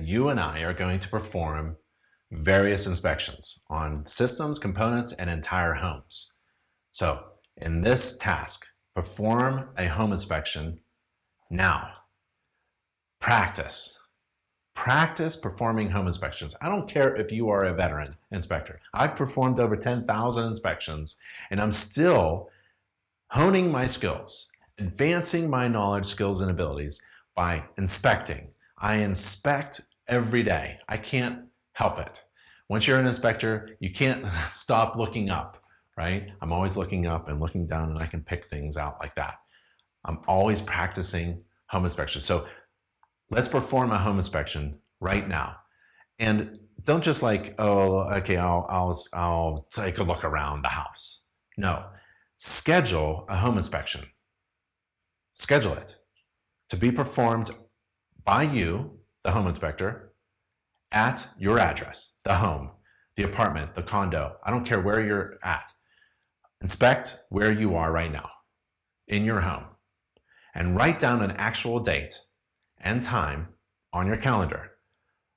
you and I are going to perform various inspections on systems, components, and entire homes. So in this task, perform a home inspection now. Practice. Practice performing home inspections. I don't care if you are a veteran inspector. I've performed over 10,000 inspections, and I'm still honing my skills, advancing my knowledge, skills, and abilities by inspecting. I inspect every day. I can't help it. Once you're an inspector, you can't stop looking up, right? I'm always looking up and looking down, and I can pick things out like that. I'm always practicing home inspections. So let's perform a home inspection right now. And don't just like, oh, okay, I'll take a look around the house. No, schedule a home inspection. Schedule it to be performed by you, the home inspector, at your address, the home, the apartment, the condo. I don't care where you're at. Inspect where you are right now in your home and write down an actual date and time on your calendar.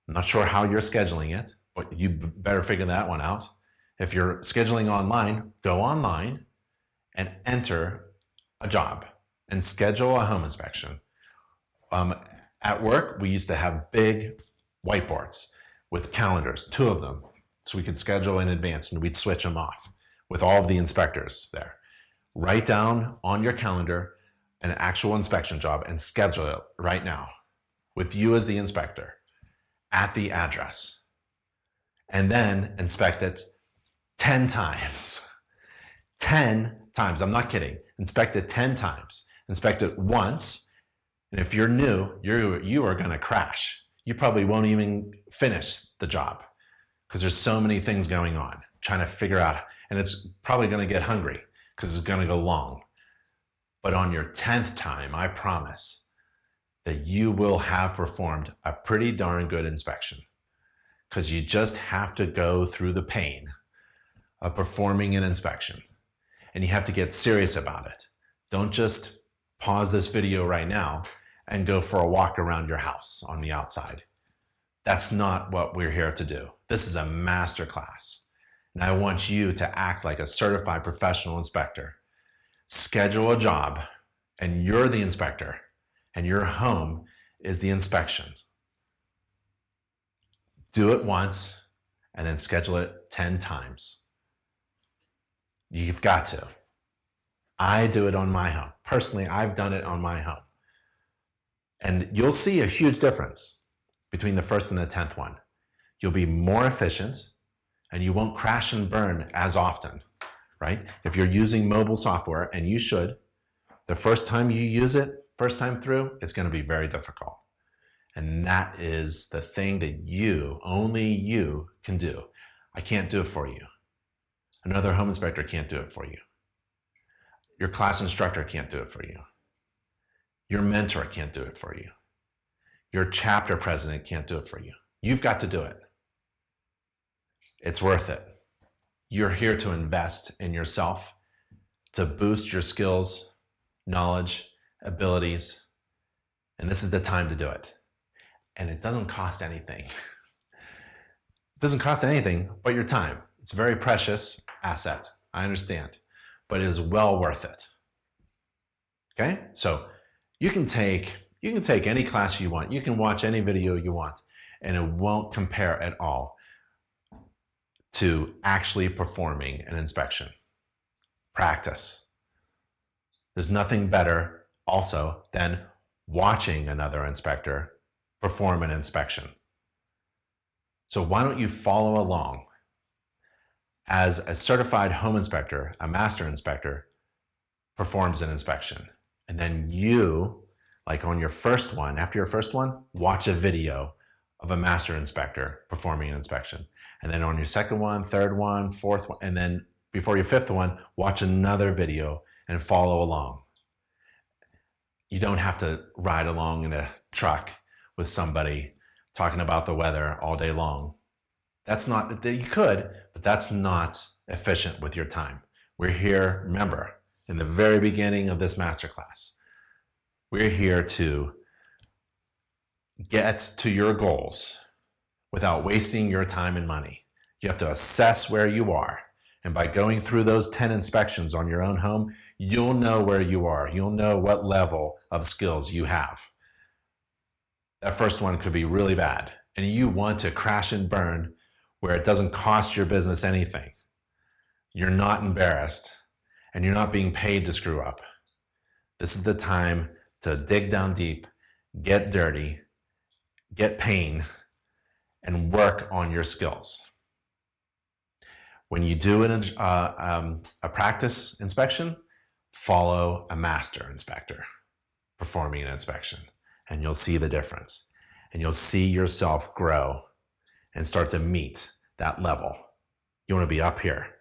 I'm not sure how you're scheduling it, but you better figure that one out. If you're scheduling online, go online and enter a job and schedule a home inspection. At work, we used to have big whiteboards with calendars, 2 of them, so we could schedule in advance and we'd switch them off with all of the inspectors there. Write down on your calendar an actual inspection job and schedule it right now with you as the inspector at the address. And then inspect it 10 times. 10 times, I'm not kidding. Inspect it 10 times. Inspect it once, and if you're new, you are gonna crash. You probably won't even finish the job because there's so many things going on, trying to figure out, and it's probably gonna get hungry because it's gonna go long. But on your 10th time, I promise that you will have performed a pretty darn good inspection, because you just have to go through the pain of performing an inspection, and you have to get serious about it. Don't just pause this video right now and go for a walk around your house on the outside. That's not what we're here to do. This is a master class, and I want you to act like a certified professional inspector. Schedule a job, and you're the inspector, and your home is the inspection. Do it once, and then schedule it 10 times. You've got to. I do it on my home. Personally, I've done it on my home. And you'll see a huge difference between the first and the 10th one. You'll be more efficient, and you won't crash and burn as often, right? If you're using mobile software, and you should, the first time you use it, first time through, it's going to be very difficult. And that is the thing that you, only you, can do. I can't do it for you. Another home inspector can't do it for you. Your class instructor can't do it for you. Your mentor can't do it for you. Your chapter president can't do it for you. You've got to do it. It's worth it. You're here to invest in yourself, to boost your skills, knowledge, abilities, and this is the time to do it. And it doesn't cost anything. It doesn't cost anything but your time. It's a very precious asset, I understand, but it is well worth it. Okay? So you can take any class you want. You can watch any video you want, and it won't compare at all to actually performing an inspection. Practice. There's nothing better also than watching another inspector perform an inspection. So why don't you follow along as a certified home inspector, a master inspector, performs an inspection. And then you, like on your first one, after your first one, watch a video of a master inspector performing an inspection. And then on your second one, third one, fourth one, and then before your fifth one, watch another video and follow along. You don't have to ride along in a truck with somebody talking about the weather all day long. That's not, you could, but that's not efficient with your time. We're here, remember, in the very beginning of this masterclass, we're here to get to your goals without wasting your time and money. You have to assess where you are. And by going through those 10 inspections on your own home, you'll know where you are. You'll know what level of skills you have. That first one could be really bad. And you want to crash and burn where it doesn't cost your business anything. You're not embarrassed and you're not being paid to screw up. This is the time to dig down deep, get dirty, get pain, and work on your skills. When you do a practice inspection, follow a master inspector performing an inspection, and you'll see the difference. And you'll see yourself grow and start to meet that level. You want to be up here.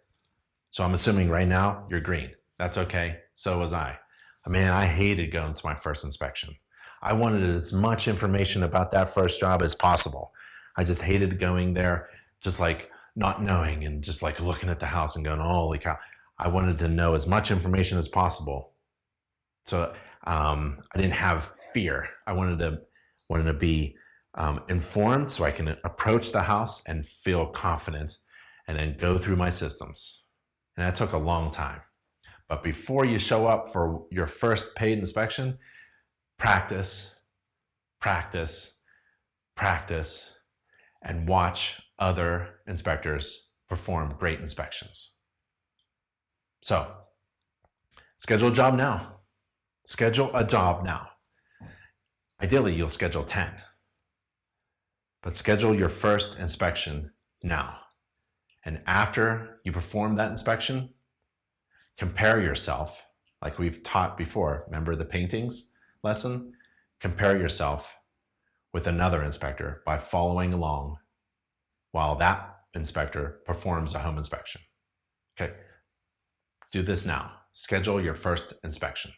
So I'm assuming right now you're green. That's okay. So was I. Man, I hated going to my first inspection. I wanted as much information about that first job as possible. I just hated going there, just like not knowing and just like looking at the house and going, holy cow. I wanted to know as much information as possible. So I didn't have fear. I wanted to be informed so I can approach the house and feel confident and then go through my systems. And that took a long time. But before you show up for your first paid inspection, practice, practice, practice, and watch other inspectors perform great inspections. So, schedule a job now. Schedule a job now. Ideally, you'll schedule 10. But schedule your first inspection now. And after you perform that inspection, compare yourself, like we've taught before. Remember the paintings lesson? Compare yourself with another inspector by following along while that inspector performs a home inspection. Okay, do this now. Schedule your first inspection.